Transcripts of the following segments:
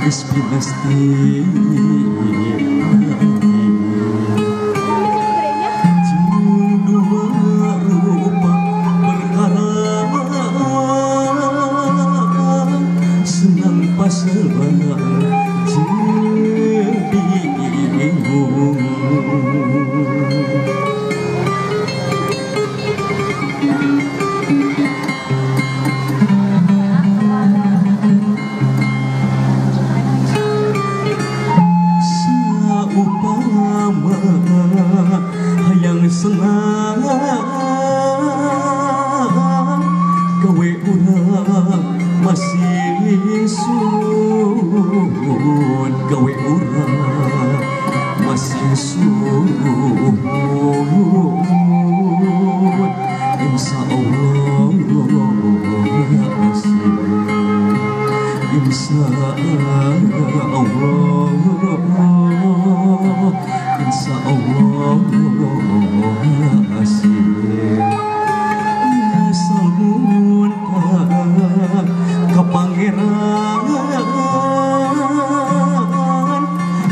Geus pasti dua rupa perkara senang pasangan jadi bingung. Hayang senang gawe urang masih sun, gawe urang masih sun. Insya Allah ya asih, insya Allah, insya Allah ya asih. Samun ka pangeran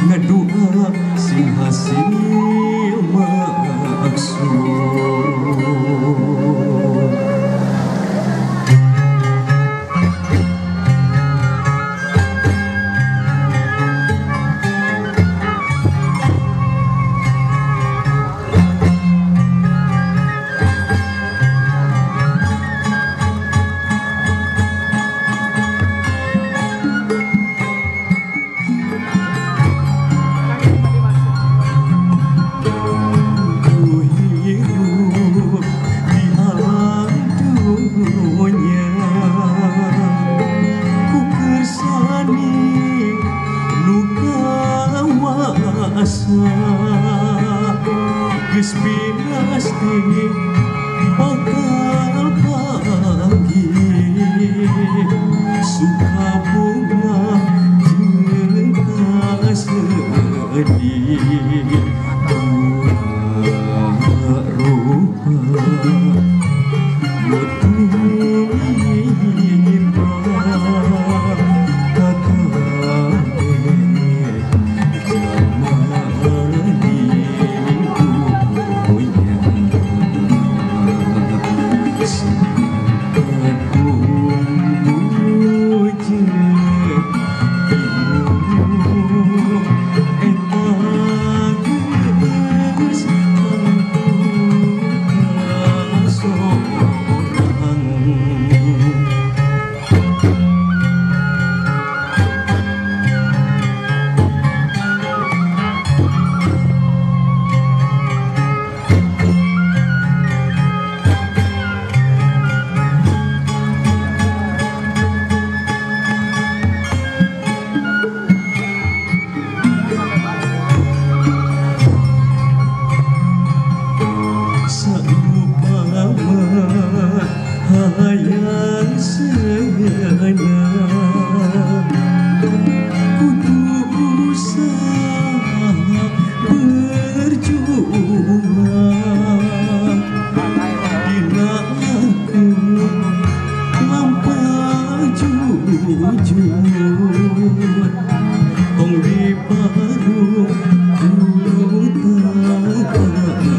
ngadua sing hasil maksud. Geus pasti bakal panggil suka bunga cinta sedih dua rupa hayang segenap kudu usaha berjuang dina aku lampah jujur kong di baru ku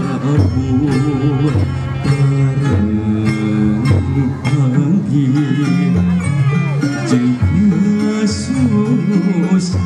takabur panggil jeung susah